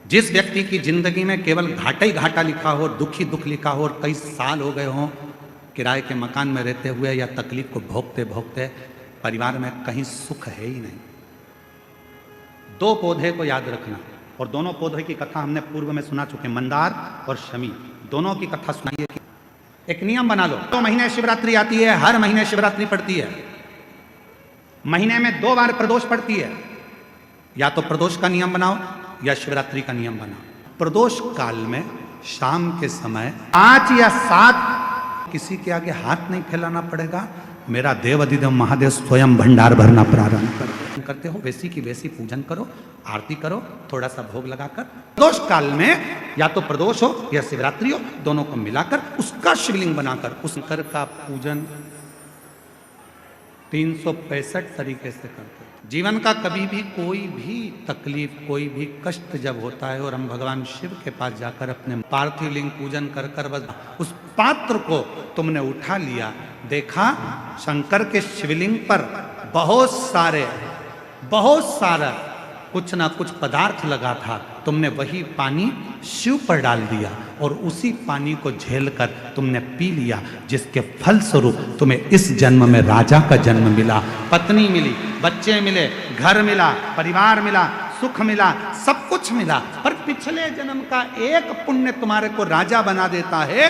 जिस व्यक्ति की जिंदगी में केवल घाटा ही घाटा लिखा हो, दुख ही दुख लिखा हो और कई साल हो गए हों किराए के मकान में रहते हुए या तकलीफ को भोगते भोगते, परिवार में कहीं सुख है ही नहीं। दो पौधे को याद रखना, और दोनों पौधे की कथा हमने पूर्व में सुना चुके, मंदार और शमी, दोनों की कथा सुनाइए। एक नियम बना लो, 2 महीने शिवरात्रि आती है, हर महीने शिवरात्रि पड़ती है, महीने में 2 बार प्रदोष पड़ती है। या तो प्रदोष का नियम बनाओ या शिवरात्रि का नियम बनाओ। प्रदोष काल में शाम के समय 5 या 7 किसी के आगे हाथ नहीं फैलाना पड़ेगा। मेरा देव अधिदेव महादेव स्वयं भंडार भरना प्रारंभ करते हो, वैसी की वैसी पूजन करो, आरती करो, थोड़ा सा भोग लगाकर। प्रदोष काल में या तो प्रदोष हो या शिवरात्रि हो, दोनों को मिलाकर उसका शिवलिंग बनाकर उस शंकर का पूजन 365 तरीके से करते हैं। जीवन का कभी भी कोई भी तकलीफ, कोई भी कष्ट जब होता है और हम भगवान शिव के पास जाकर अपने पार्थिव लिंग पूजन कर कर बस उस पात्र को तुमने उठा लिया, देखा शंकर के शिवलिंग पर बहुत सारा कुछ ना कुछ पदार्थ लगा था, तुमने वही पानी शिव पर डाल दिया और उसी पानी को झेलकर तुमने पी लिया, जिसके फल स्वरूप तुम्हें इस जन्म में राजा का जन्म मिला, पत्नी मिली, बच्चे मिले, घर मिला, परिवार मिला, सुख मिला, सब कुछ मिला। पर पिछले जन्म का एक पुण्य तुम्हारे को राजा बना देता है,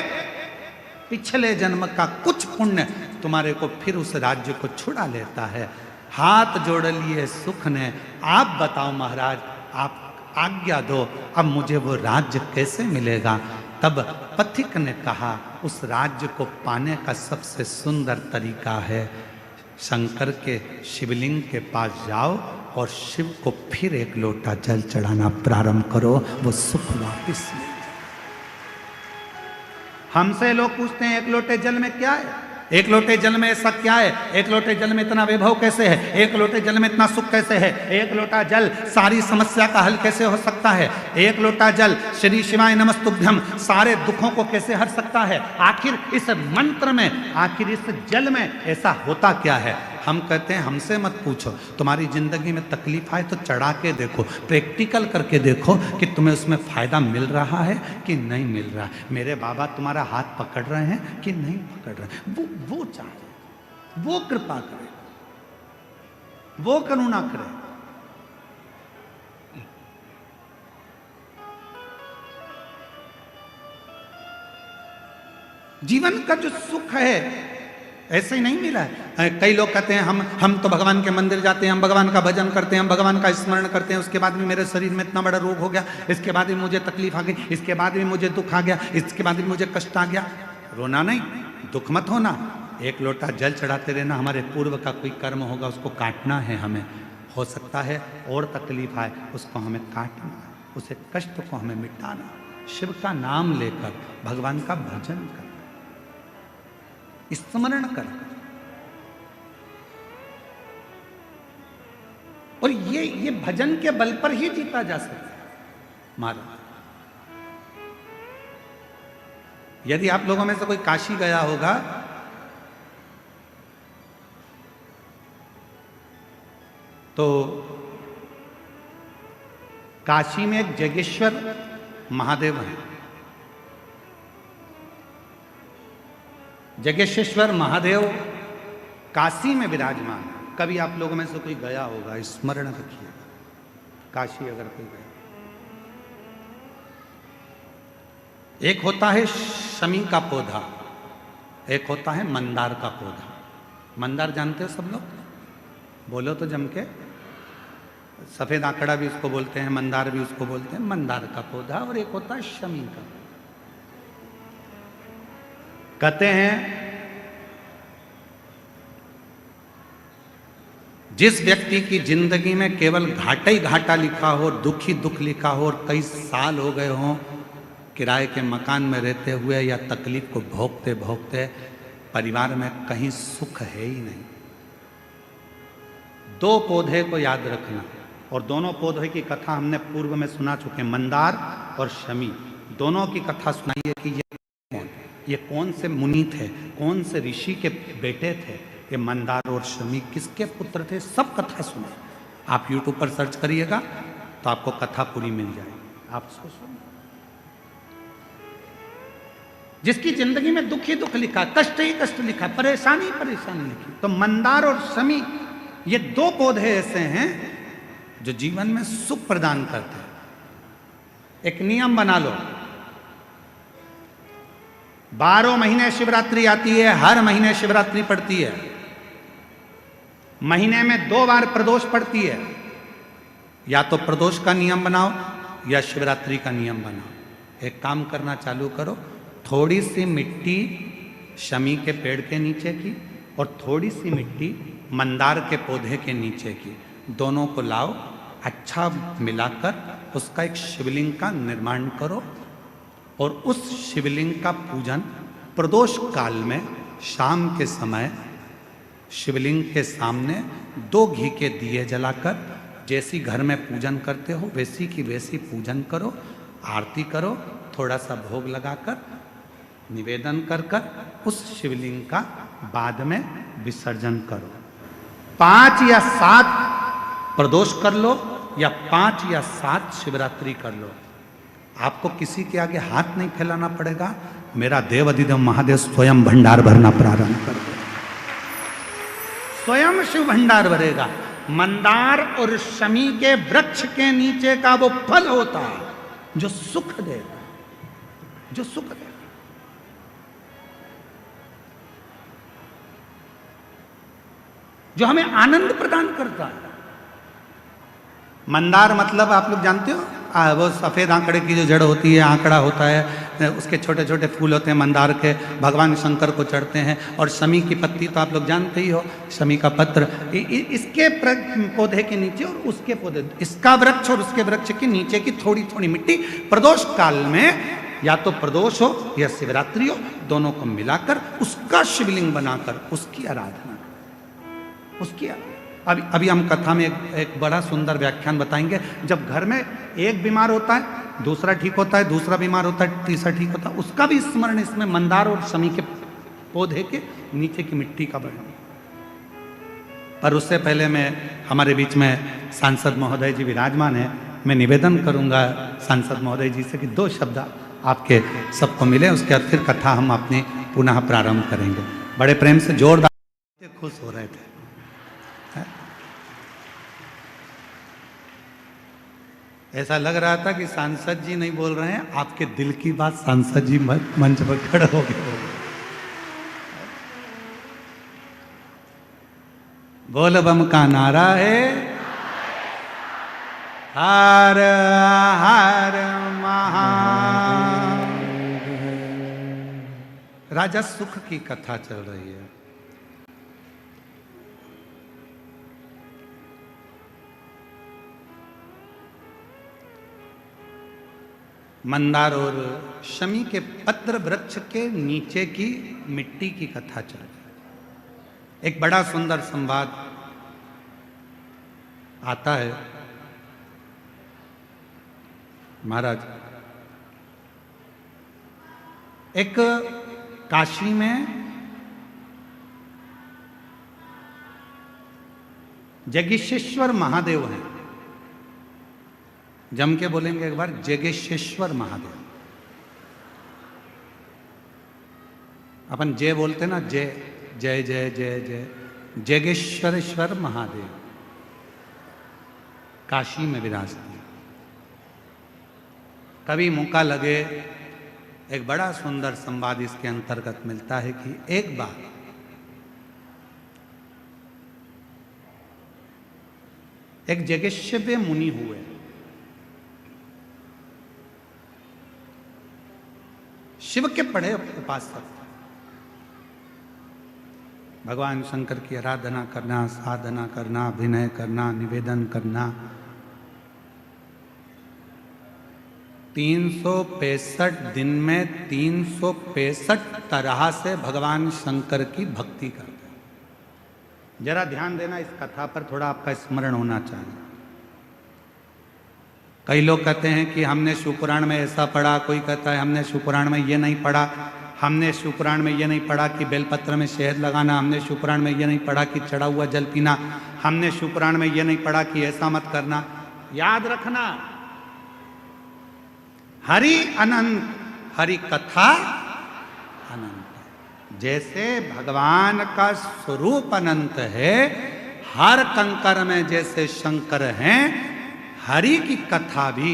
पिछले जन्म का कुछ पुण्य तुम्हारे को फिर उस राज्य को छुड़ा लेता है। हाथ जोड़ लिए सुख ने, आप बताओ महाराज, आप आज्ञा दो, अब मुझे वो राज्य कैसे मिलेगा। तब पथिक ने कहा, उस राज्य को पाने का सबसे सुंदर तरीका है शंकर के शिवलिंग के पास जाओ और शिव को फिर एक लोटा जल चढ़ाना प्रारंभ करो, वो सुख वापिस ले। हमसे लोग पूछते हैं एक लोटे जल में क्या है, एक लोटे जल में ऐसा क्या है, एक लोटे जल में इतना वैभव कैसे है, एक लोटे जल में इतना सुख कैसे है, एक लोटा जल सारी समस्या का हल कैसे हो सकता है, एक लोटा जल श्री शिवाय नमस्तुभ्यम सारे दुखों को कैसे हर सकता है। आखिर इस मंत्र में, आखिर इस जल में ऐसा होता क्या है। हम कहते हैं हमसे मत पूछो, तुम्हारी जिंदगी में तकलीफ आए तो चढ़ा के देखो, प्रैक्टिकल करके देखो कि तुम्हें उसमें फायदा मिल रहा है कि नहीं मिल रहा है। मेरे बाबा तुम्हारा हाथ पकड़ रहे हैं कि नहीं पकड़ रहे हैं, वो चाहे, वो कृपा करे, वो करुणा करे। जीवन का जो सुख है ऐसे ही नहीं मिला है। कई लोग कहते हैं हम तो भगवान के मंदिर जाते हैं, हम भगवान का भजन करते हैं, हम भगवान का स्मरण करते हैं, उसके बाद भी मेरे शरीर में इतना बड़ा रोग हो गया, इसके बाद भी मुझे तकलीफ आ गई, इसके बाद भी मुझे दुख आ गया, इसके बाद भी मुझे कष्ट आ गया। रोना नहीं, दुख मत होना, एक लोटा जल चढ़ाते रहना। हमारे पूर्व का कोई कर्म होगा उसको काटना है हमें, हो सकता है और तकलीफ आए उसको हमें काटना, उसे कष्ट को हमें मिटाना, शिव का नाम लेकर भगवान का भजन कर, स्मरण कर। और ये भजन के बल पर ही जीता जा सकता है महाराज। यदि आप लोगों में से कोई काशी गया होगा तो काशी में एक जगेश्वर महादेव हैं। जगेश्वर महादेव काशी में विराजमान है। कभी आप लोगों में से कोई गया होगा, स्मरण रखिए, काशी अगर कोई गया। एक होता है शमी का पौधा, एक होता है मंदार का पौधा। मंदार जानते हो सब लोग, बोलो तो जम के। सफेद आंकड़ा भी उसको बोलते हैं, मंदार भी उसको बोलते हैं, मंदार का पौधा। और एक होता है शमी का। कहते हैं जिस व्यक्ति की जिंदगी में केवल घाटा ही घाटा लिखा हो, दुख ही दुख लिखा हो और कई साल हो गए हों किराए के मकान में रहते हुए या तकलीफ को भोगते भोगते, परिवार में कहीं सुख है ही नहीं। 2 पौधे को याद रखना, और दोनों पौधे की कथा हमने पूर्व में सुना चुके, मंदार और शमी, दोनों की कथा सुनाइए कि ये कौन से मुनि थे, कौन से ऋषि के बेटे थे, ये मंदार और शमी किसके पुत्र थे, सब कथा सुने। आप YouTube पर सर्च करिएगा तो आपको कथा पूरी मिल जाएगी। आप सोचो, जिसकी जिंदगी में दुख ही दुख लिखा, कष्ट ही कष्ट लिखा, परेशानी परेशानी लिखी। तो मंदार और शमी ये दो पौधे ऐसे हैं जो जीवन में सुख प्रदान करते हैं। एक नियम बना लो, 12 महीने शिवरात्रि आती है, हर महीने शिवरात्रि पड़ती है, महीने में 2 बार प्रदोष पड़ती है। या तो प्रदोष का नियम बनाओ या शिवरात्रि का नियम बनाओ। एक काम करना चालू करो, थोड़ी सी मिट्टी शमी के पेड़ के नीचे की और थोड़ी सी मिट्टी मंदार के पौधे के नीचे की, दोनों को लाओ, अच्छा मिलाकर उसका एक शिवलिंग का निर्माण करो और उस शिवलिंग का पूजन प्रदोष काल में शाम के समय शिवलिंग के सामने 2 घी के दिए जलाकर, जैसी घर में पूजन करते हो वैसी की वैसी पूजन करो, आरती करो, थोड़ा सा भोग लगाकर निवेदन कर उस शिवलिंग का बाद में विसर्जन करो। 5 या 7 प्रदोष कर लो या 5 या 7 शिवरात्रि कर लो, आपको किसी के आगे हाथ नहीं फैलाना पड़ेगा। मेरा देव अधिदेव महादेव स्वयं भंडार भरना प्रारंभ कर दे, स्वयं शिव भंडार भरेगा। मंदार और शमी के वृक्ष के नीचे का वो फल होता है जो सुख देगा, जो सुख देगा। जो हमें आनंद प्रदान करता है। मंदार मतलब आप लोग जानते हो, वो सफ़ेद आंकड़े की जो जड़ होती है, आंकड़ा होता है, उसके छोटे छोटे फूल होते हैं मंदार के, भगवान शंकर को चढ़ते हैं। और शमी की पत्ती तो आप लोग जानते ही हो, शमी का पत्र, इसके पौधे के नीचे और उसके पौधे, इसका वृक्ष और उसके वृक्ष के नीचे की थोड़ी थोड़ी मिट्टी प्रदोष काल में, या तो प्रदोष हो या शिवरात्रि हो, दोनों को मिलाकर उसका शिवलिंग बनाकर उसकी आराधना, उसकी अभी हम कथा में एक बड़ा सुंदर व्याख्यान बताएंगे। जब घर में एक बीमार होता है, दूसरा ठीक होता है, दूसरा बीमार होता है, तीसरा ठीक होता है, उसका भी स्मरण इसमें मंदार और शमी के पौधे के नीचे की मिट्टी का वर्णन। पर उससे पहले मैं, हमारे बीच में सांसद महोदय जी विराजमान है, मैं निवेदन करूंगा सांसद महोदय जी से कि 2 शब्द आपके सबको मिले, उसके बाद फिर कथा हम अपनी पुनः प्रारंभ करेंगे। बड़े प्रेम से जोरदार खुश हो रहे थे। ऐसा लग रहा था कि सांसद जी नहीं बोल रहे हैं, आपके दिल की बात सांसद जी मंच पर खड़े हो गए। बोल बम का नारा है, हर हर महा। राजा सुख की कथा चल रही है। मंदार और शमी के पत्र वृक्ष के नीचे की मिट्टी की कथा चल रही। एक बड़ा सुंदर संवाद आता है। महाराज, एक काशी में जगेश्वर महादेव हैं। जम के बोलेंगे एक बार, जगेश्वर महादेव। अपन जय बोलते ना, जय जय जय जय जय, जगेश्वरेश्वर महादेव काशी में विराजते हैं। कभी मौका लगे, एक बड़ा सुंदर संवाद इसके अंतर्गत मिलता है कि एक बार एक जगेश्वर मुनि हुए। शिव के बड़े उपासक, भगवान शंकर की आराधना करना, साधना करना, अभिनय करना, निवेदन करना, 365 दिन में 365 तरह से भगवान शंकर की भक्ति करते हैं। जरा ध्यान देना इस कथा पर, थोड़ा आपका स्मरण होना चाहिए। कई लोग कहते हैं कि हमने शिवपुराण में ऐसा पढ़ा, कोई कहता है हमने शिवपुराण में ये नहीं पढ़ा, हमने शिवपुराण में ये नहीं पढ़ा कि बेलपत्र में शहद लगाना, हमने शिवपुराण में ये नहीं पढ़ा कि चढ़ा हुआ जल पीना, हमने शिवपुराण में ये नहीं पढ़ा कि ऐसा मत करना। याद रखना, हरि अनंत, हरि कथा अनंत। जैसे भगवान का स्वरूप अनंत है, हर कंकर में जैसे शंकर हैं, हरि की कथा भी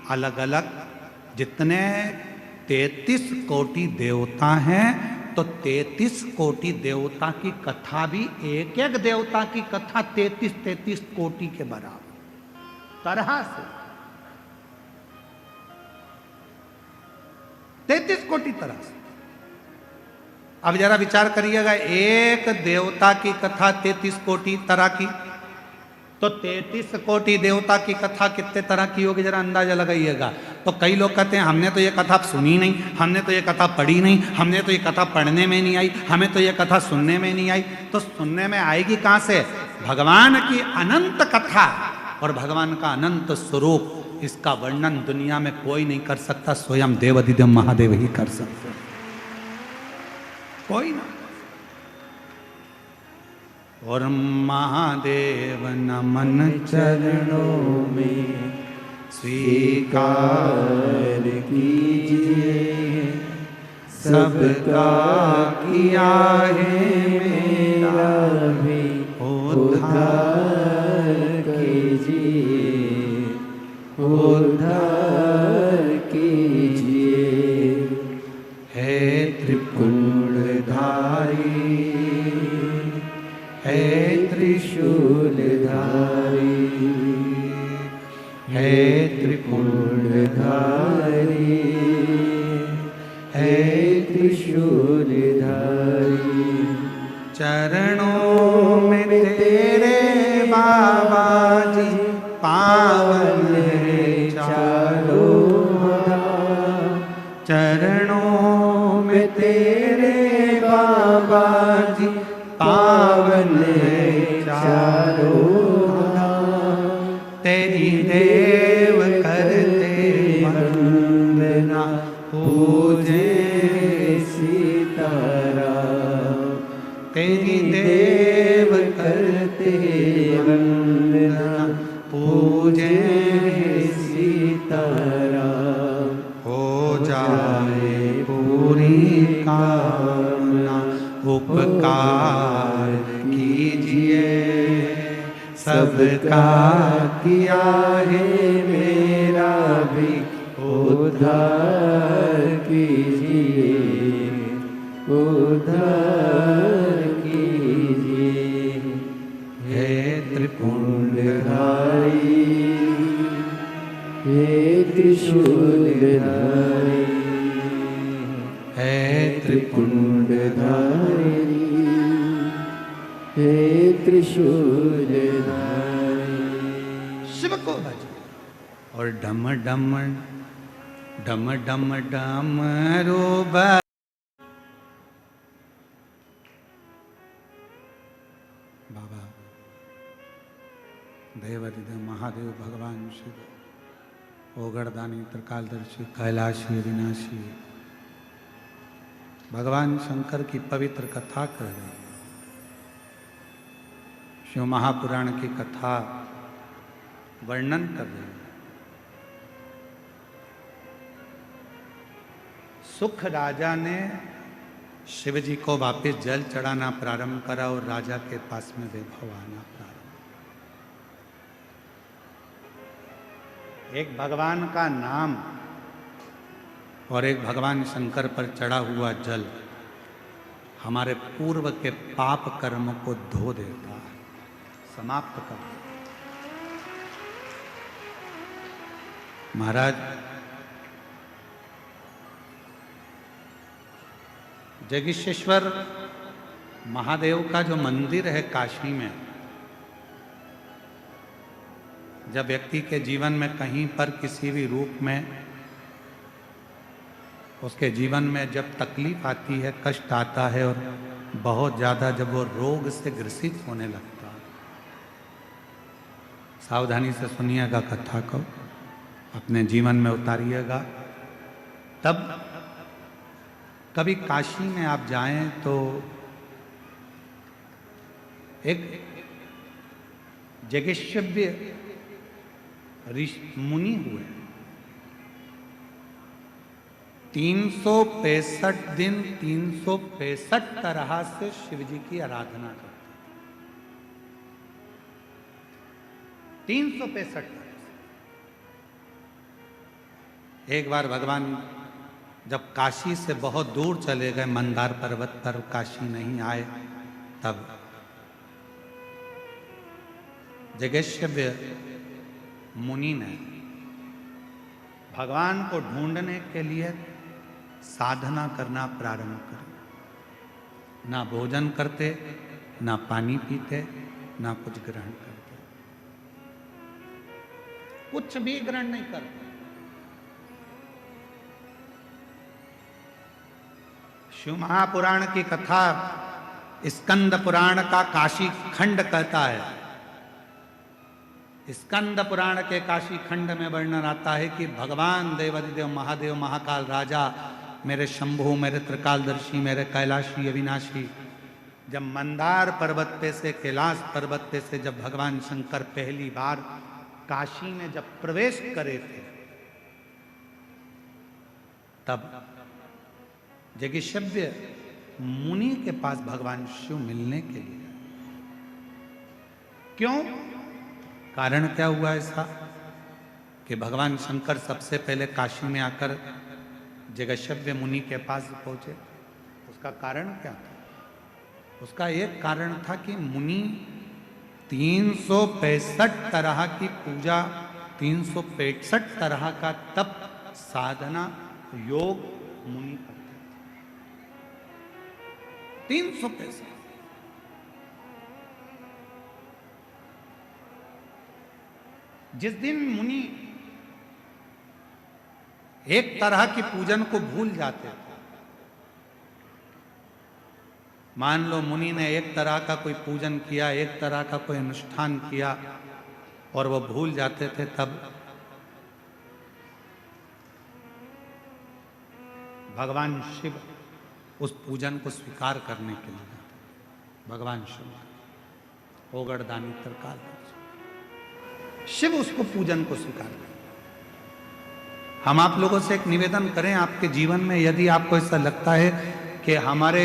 अलग अलग, जितने 33 कोटि देवता हैं, तो 33 कोटि देवता की कथा भी, एक एक देवता की कथा 33 कोटि के बराबर तरह से, 33 कोटि तरह से। अब जरा विचार करिएगा, एक देवता की कथा 33 कोटि तरह की, तो 33 कोटि देवता की कथा कितने तरह की होगी, जरा अंदाजा लगाइएगा। तो कई लोग कहते हैं हमने तो ये कथा सुनी नहीं, हमने तो ये कथा पढ़ी नहीं, हमने तो ये कथा पढ़ने में नहीं आई, हमें तो ये कथा सुनने में नहीं आई। तो सुनने में आएगी कहां से? भगवान की अनंत कथा और भगवान का अनंत स्वरूप, इसका वर्णन दुनिया में कोई नहीं कर सकता, स्वयं देवाधिदेव महादेव ही कर सकते, कोई ना। और महादेव नमन चरणों में स्वीकार कीजिए, सबका किया है मेरा भी उद्धार कीजिए, उद्धार कीजिए। है त्रिपुंडधारी, है त्रिशूलधारी, है त्रिपुंडधारी, है त्रिशूलधारी। चरणों में तेरे बाबा जी पावन है चारों धाम, चरणों में तेरे बाबा जी पावन है चारों धाम। तेरी देव करते वंदना, पूजे सीताराम। तेरी देव करते वंदना, पूजे सीताराम। हो जाए पूरी कामना, उपकार कीजिए, सबका किया है मेरा भी उद्धार कीजिए, उद्धार कीजिए। हे त्रिपुंडधारी, हे त्रिशूलधारी, हे त्रिपुंडधारी, हे त्रिशूलधारी। शिव को भजो और डम डम डम डम डम रो बाबा देवाधिदेव महादेव भगवान शिव, ओगड़दानी त्रिकालदर्शी कैलाशी अविनाशी, भगवान शंकर की पवित्र कथा कर रहे हैं। शिव महापुराण की कथा वर्णन कर रहे हैं। सुख राजा ने शिव जी को वापस जल चढ़ाना प्रारंभ करा और राजा के पास में वैभव आना प्रारंभ। एक भगवान का नाम और एक भगवान शंकर पर चढ़ा हुआ जल हमारे पूर्व के पाप कर्म को धो देता है, समाप्त कर देता। महाराज जगदीशेश्वर महादेव का जो मंदिर है काशी में, जब व्यक्ति के जीवन में कहीं पर किसी भी रूप में उसके जीवन में जब तकलीफ आती है, कष्ट आता है और बहुत ज़्यादा जब वो रोग से ग्रसित होने लगता है, सावधानी से सुनिएगा कथा को, अपने जीवन में उतारिएगा। तब कभी काशी में आप जाएं तो एक जगेश्वव्य ऋषि मुनि हुए, 365 दिन 365 तरह से शिव जी की आराधना करते, 365। एक बार भगवान जब काशी से बहुत दूर चले गए, मंदार पर्वत पर काशी नहीं आए, तब जगेश्वय मुनि ने भगवान को ढूंढने के लिए साधना करना प्रारंभ करी। ना भोजन करते, ना पानी पीते, ना कुछ ग्रहण करते, कुछ भी ग्रहण नहीं करते। शिव महापुराण की कथा स्कंद पुराण का काशी खंड कहता है। स्कंद पुराण के काशी खंड में वर्णन आता है कि भगवान देवादिदेव महादेव महाकाल राजा, मेरे शंभु, मेरे त्रिकालदर्शी, मेरे कैलाशी अविनाशी, जब मंदार पर्वत पे से, कैलाश पर्वत पे से जब भगवान शंकर पहली बार काशी में जब प्रवेश करे थे, तब जगेश्वय मुनि के पास भगवान शिव मिलने के लिए। क्यों? कारण क्या हुआ ऐसा कि भगवान शंकर सबसे पहले काशी में आकर जगेश्वय मुनि के पास पहुंचे? उसका कारण क्या था? उसका एक कारण था कि मुनि 365 तरह की पूजा, 365 तरह का तप, साधना, योग मुनि करते थे। 365। जिस दिन मुनि एक तरह की पूजन को भूल जाते थे, मान लो मुनि ने एक तरह का कोई पूजन किया, एक तरह का कोई अनुष्ठान किया और वो भूल जाते थे, तब भगवान शिव उस पूजन को स्वीकार करने के लिए जाते। भगवान शिव ओगड़दानी त्रिकाल शिव उसको पूजन को स्वीकार करें। हम आप लोगों से एक निवेदन करें, आपके जीवन में यदि आपको ऐसा लगता है कि हमारे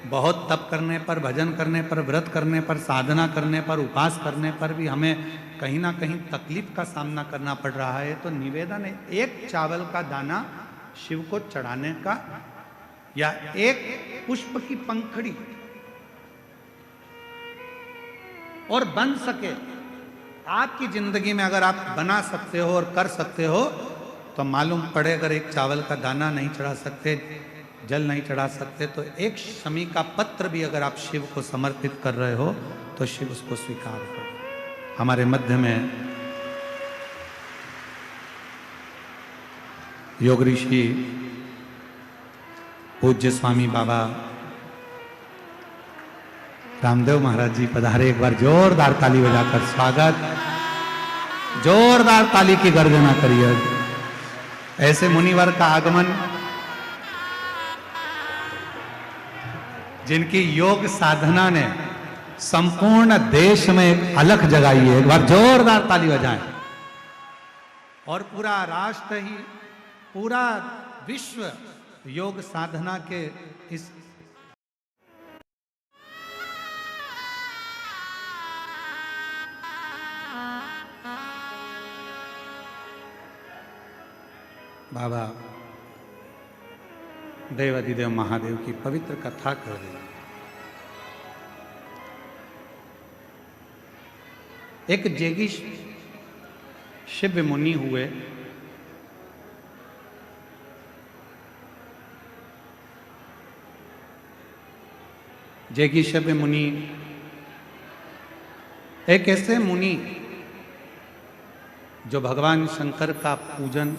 बहुत तप करने पर, भजन करने पर, व्रत करने पर, साधना करने पर, उपास करने पर भी हमें कहीं ना कहीं तकलीफ का सामना करना पड़ रहा है, तो निवेदन है एक चावल का दाना शिव को चढ़ाने का, या एक पुष्प की पंखड़ी, और बन सके आपकी जिंदगी में अगर आप बना सकते हो और कर सकते हो, तो मालूम पड़े अगर एक चावल का दाना नहीं चढ़ा सकते, जल नहीं चढ़ा सकते, तो एक शमी का पत्र भी अगर आप शिव को समर्पित कर रहे हो तो शिव उसको स्वीकार करो। हमारे मध्य में योग ऋषि पूज्य स्वामी बाबा रामदेव महाराज जी पधारे। एक बार जोरदार ताली बजाकर स्वागत, जोरदार ताली की गर्जना करिए। ऐसे मुनिवर का आगमन, जिनकी योग साधना ने संपूर्ण देश में एक अलख जगाई है, एक बार जोरदार ताली बजाएं। और पूरा राष्ट्र ही, पूरा विश्व योग साधना के इस बाबा देवादिदेव महादेव की पवित्र कथा कर रहे। एक जेगी शिव मुनि हुए, जेगी शिव मुनि एक ऐसे मुनि जो भगवान शंकर का पूजन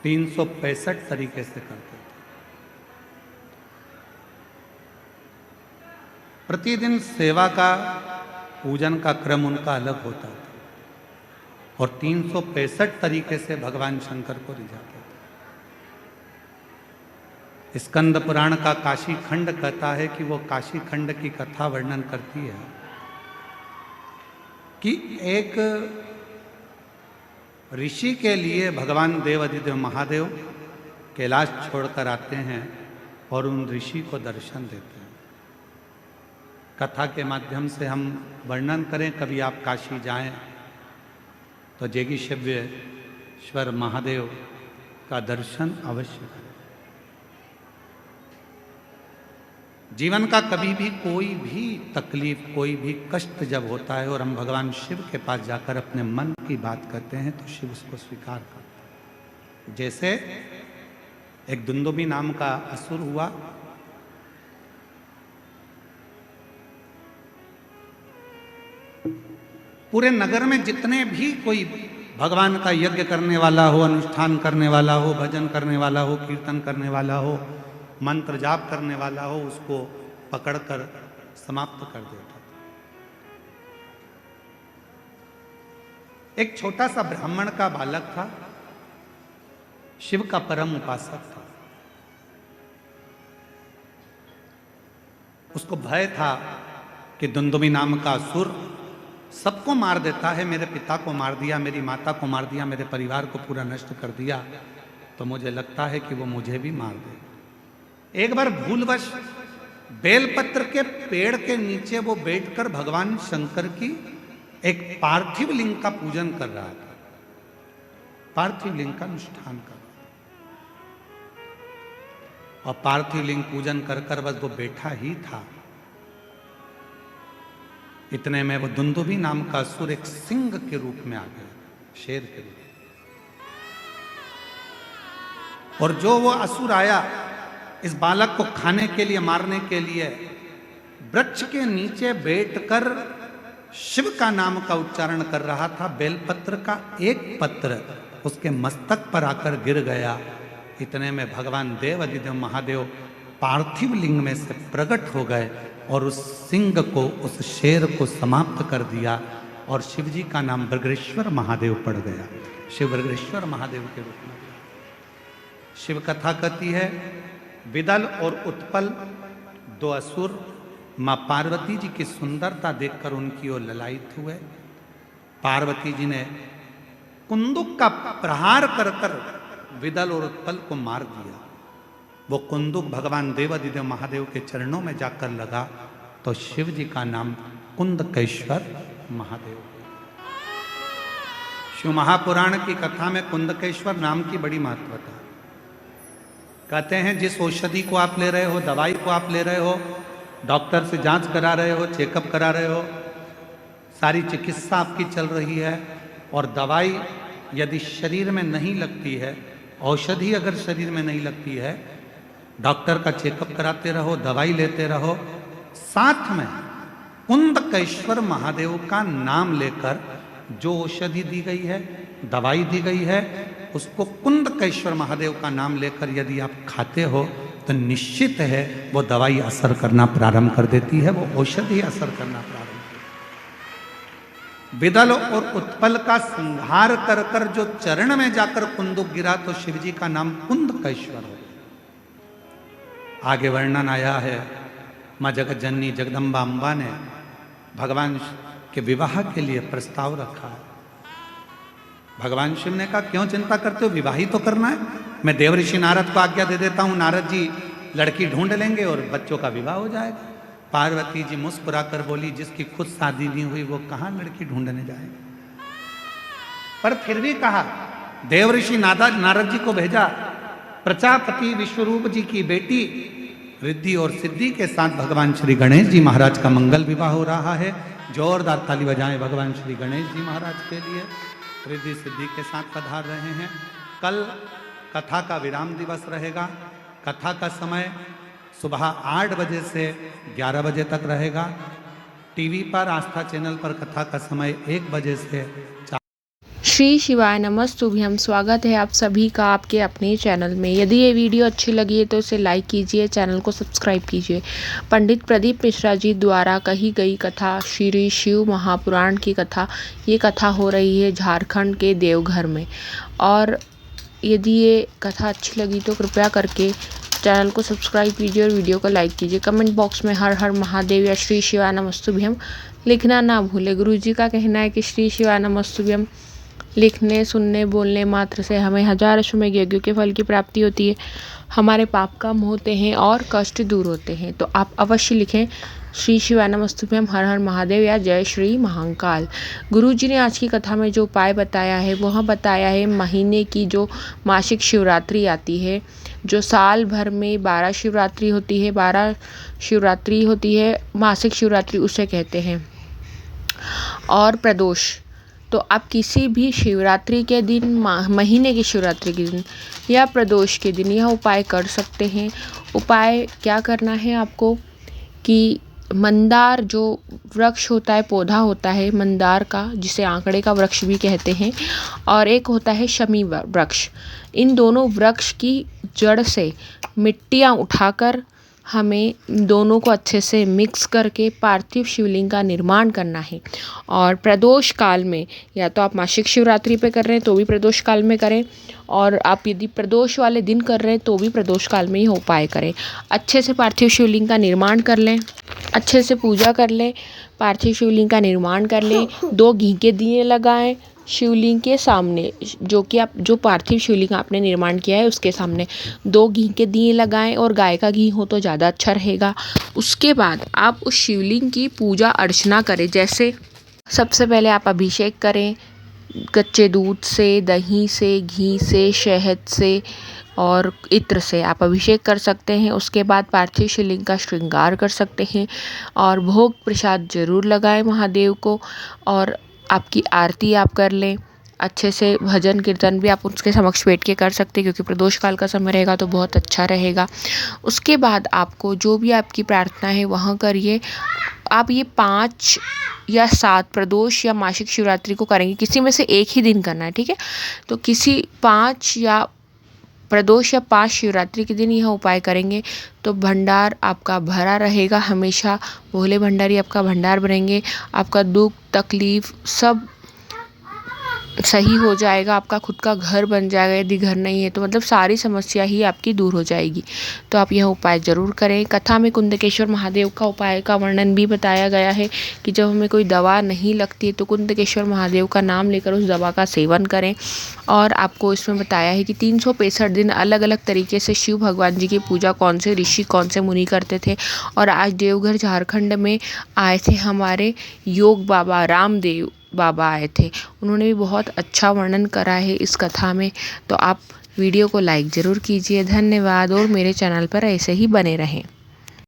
365 तरीके से करते थे। प्रतिदिन सेवा का, पूजन का क्रम उनका अलग होता था और 365 तरीके से भगवान शंकर को रिझाते थे। स्कंद पुराण का काशी खंड कहता है कि वो काशी खंड की कथा वर्णन करती है कि एक ऋषि के लिए भगवान देवादिदेव महादेव कैलाश छोड़कर आते हैं और उन ऋषि को दर्शन देते हैं। कथा के माध्यम से हम वर्णन करें, कभी आप काशी जाएं तो जेगीशिवेश्वर महादेव का दर्शन अवश्य करें। जीवन का कभी भी कोई भी तकलीफ, कोई भी कष्ट जब होता है और हम भगवान शिव के पास जाकर अपने मन की बात करते हैं तो शिव उसको स्वीकार करते हैं। जैसे एक दुंदुभी नाम का असुर हुआ, पूरे नगर में जितने भी कोई भगवान का यज्ञ करने वाला हो, अनुष्ठान करने वाला हो, भजन करने वाला हो, कीर्तन करने वाला हो, मंत्र जाप करने वाला हो, उसको पकड़कर समाप्त कर देता था। एक छोटा सा ब्राह्मण का बालक था, शिव का परम उपासक था। उसको भय था कि दुंदुभी नाम का असुर सबको मार देता है, मेरे पिता को मार दिया, मेरी माता को मार दिया, मेरे परिवार को पूरा नष्ट कर दिया, तो मुझे लगता है कि वो मुझे भी मार देगा। एक बार भूलवश बेलपत्र के पेड़ के नीचे वो बैठकर भगवान शंकर की एक पार्थिव लिंग का पूजन कर रहा था, पार्थिव लिंग का अनुष्ठान कर रहा था। और पार्थिव लिंग पूजन कर कर बस वो बैठा ही था, इतने में वो दुंदुभी नाम का असुर एक सिंह के रूप में आ गया, शेर के रूप में। और जो वो असुर आया इस बालक को खाने के लिए, मारने के लिए, वृक्ष के नीचे बैठकर शिव का नाम का उच्चारण कर रहा था। बेलपत्र का एक पत्र उसके मस्तक पर आकर गिर गया। इतने में भगवान देवाधिदेव महादेव पार्थिव लिंग में से प्रकट हो गए और उस सिंह को, उस शेर को समाप्त कर दिया और शिव जी का नाम बृगेश्वर महादेव पड़ गया। शिव बृगेश्वर महादेव के रूप में। शिव कथा कहती है, विदल और उत्पल दो असुर मां पार्वती जी की सुंदरता देखकर उनकी ओर ललायित हुए। पार्वती जी ने कुंदुक का प्रहार कर कर विदल और उत्पल को मार दिया। वो कुंदुक भगवान देवाधिदेव महादेव के चरणों में जाकर लगा तो शिव जी का नाम कुंदकेश्वर महादेव। शिव महापुराण की कथा में कुंदकेश्वर नाम की बड़ी महत्वता है। कहते हैं जिस औषधि को आप ले रहे हो, दवाई को आप ले रहे हो, डॉक्टर से जांच करा रहे हो, चेकअप करा रहे हो, सारी चिकित्सा आपकी चल रही है, और दवाई यदि शरीर में नहीं लगती है, औषधि अगर शरीर में नहीं लगती है, डॉक्टर का चेकअप कराते रहो, दवाई लेते रहो, साथ में कुंदकेश्वर महादेव का नाम लेकर जो औषधि दी गई है, दवाई दी गई है, उसको कुंदकेश्वर महादेव का नाम लेकर यदि आप खाते हो तो निश्चित है वो दवाई असर करना प्रारंभ कर देती है, वो औषधि असर करना प्रारंभ करती है। विदल और उत्पल का संहार कर कर जो चरण में जाकर कुंदुक गिरा तो शिव जी का नाम कुंदकेश्वर हो। आगे वर्णन आया है, मां जगत जननी जगदम्बा अम्बा ने भगवान के विवाह के लिए प्रस्ताव रखा है। भगवान शिव ने कहा क्यों चिंता करते हो, विवाह ही तो करना है, मैं देवऋषि नारद को आज्ञा दे देता हूं, नारद जी लड़की ढूंढ लेंगे और बच्चों का विवाह हो जाएगा। पार्वती जी मुस्कुराकर बोली जिसकी खुद शादी नहीं हुई वो कहां लड़की ढूंढने जाएगा। पर फिर भी कहा, देवऋषि नारद जी को भेजा, प्रजापति विश्वरूप जी की बेटी रिद्धि और सिद्धि के साथ भगवान श्री गणेश जी महाराज का मंगल विवाह हो रहा है। जोरदार ताली बजाएं भगवान श्री गणेश जी महाराज के लिए, रिद्धि सिद्धि के साथ पधार रहे हैं। कल कथा का विराम दिवस रहेगा। कथा का समय सुबह 8 बजे से 11 बजे तक रहेगा। टीवी पर आस्था चैनल पर कथा का समय 1 बजे से 4। श्री शिवाय नमस्तुभ्यम। स्वागत है आप सभी का आपके अपने चैनल में। यदि ये वीडियो अच्छी लगी है तो इसे लाइक कीजिए, चैनल को सब्सक्राइब कीजिए। पंडित प्रदीप मिश्रा जी द्वारा कही गई कथा, श्री शिव महापुराण की कथा, ये कथा हो रही है झारखंड के देवघर में। और यदि ये कथा अच्छी लगी तो कृपया करके चैनल को सब्सक्राइब कीजिए और वीडियो को लाइक कीजिए। कमेंट बॉक्स में हर हर महादेव या श्री शिवाय नमस्तुभ्यम लिखना ना भूले। गुरु जी का कहना है कि श्री शिवाय नमस्तुभ्यम लिखने, सुनने, बोलने मात्र से हमें हजारों अश्वमेध यज्ञों के फल की प्राप्ति होती है। हमारे पाप कम होते हैं और कष्ट दूर होते हैं। तो आप अवश्य लिखें श्री शिवाय नमस्तुभ्यम, हर हर महादेव या जय श्री महाकाल। गुरुजी ने आज की कथा में जो उपाय बताया है वह बताया है महीने की जो मासिक शिवरात्रि आती है, जो साल भर में 12 शिवरात्रि होती है, 12 शिवरात्रि होती है, मासिक शिवरात्रि उसे कहते हैं। और प्रदोष, तो आप किसी भी शिवरात्रि के दिन, महीने की शिवरात्रि के दिन या प्रदोष के दिन यह उपाय कर सकते हैं। उपाय क्या करना है आपको कि मंदार जो वृक्ष होता है, पौधा होता है मंदार का, जिसे आंकड़े का वृक्ष भी कहते हैं, और एक होता है शमी वृक्ष। इन दोनों वृक्ष की जड़ से मिट्टियाँ उठाकर हमें दोनों को अच्छे से मिक्स करके पार्थिव शिवलिंग का निर्माण करना है। और प्रदोष काल में, या तो आप मासिक शिवरात्रि पे कर रहे हैं तो भी प्रदोष काल में करें, और आप यदि प्रदोष वाले दिन कर रहे हैं तो भी प्रदोष काल में यह उपाय करें। अच्छे से पार्थिव शिवलिंग का निर्माण कर लें, अच्छे से पूजा कर लें, पार्थिव शिवलिंग का निर्माण कर लें। 2 घी के दिए लगाएं शिवलिंग के सामने, जो पार्थिव शिवलिंग आपने निर्माण किया है उसके सामने 2 घी के दिए लगाएं, और गाय का घी हो तो ज़्यादा अच्छा रहेगा। उसके बाद आप उस शिवलिंग की पूजा अर्चना करें। जैसे सबसे पहले आप अभिषेक करें कच्चे दूध से, दही से, घी से, शहद से और इत्र से आप अभिषेक कर सकते हैं। उसके बाद पार्थिव शिवलिंग का श्रृंगार कर सकते हैं और भोग प्रसाद जरूर लगाएं महादेव को, और आपकी आरती आप कर लें। अच्छे से भजन कीर्तन भी आप उसके समक्ष बैठ के कर सकते हैं, क्योंकि प्रदोष काल का समय रहेगा तो बहुत अच्छा रहेगा। उसके बाद आपको जो भी आपकी प्रार्थना है वहाँ करिए। आप ये 5 या 7 प्रदोष या मासिक शिवरात्रि को करेंगे, किसी में से एक ही दिन करना है, ठीक है। तो किसी 5 या प्रदोष या 5 शिवरात्रि के दिन यह उपाय करेंगे तो भंडार आपका भरा रहेगा। हमेशा भोले भंडारी आपका भंडार भरेंगे। आपका दुख तकलीफ सब सही हो जाएगा, आपका खुद का घर बन जाएगा। यदि घर नहीं है तो मतलब सारी समस्या ही आपकी दूर हो जाएगी। तो आप यह उपाय ज़रूर करें। कथा में कुंदकेश्वर महादेव का उपाय का वर्णन भी बताया गया है कि जब हमें कोई दवा नहीं लगती है तो कुंदकेश्वर महादेव का नाम लेकर उस दवा का सेवन करें। और आपको इसमें बताया है कि 365 दिन अलग अलग तरीके से शिव भगवान जी की पूजा कौन से ऋषि कौन से मुनि करते थे। और आज देवघर झारखंड में आए थे हमारे योग बाबा रामदेव बाबा आए थे, उन्होंने भी बहुत अच्छा वर्णन करा है इस कथा में। तो आप वीडियो को लाइक ज़रूर कीजिए। धन्यवाद, और मेरे चैनल पर ऐसे ही बने रहें।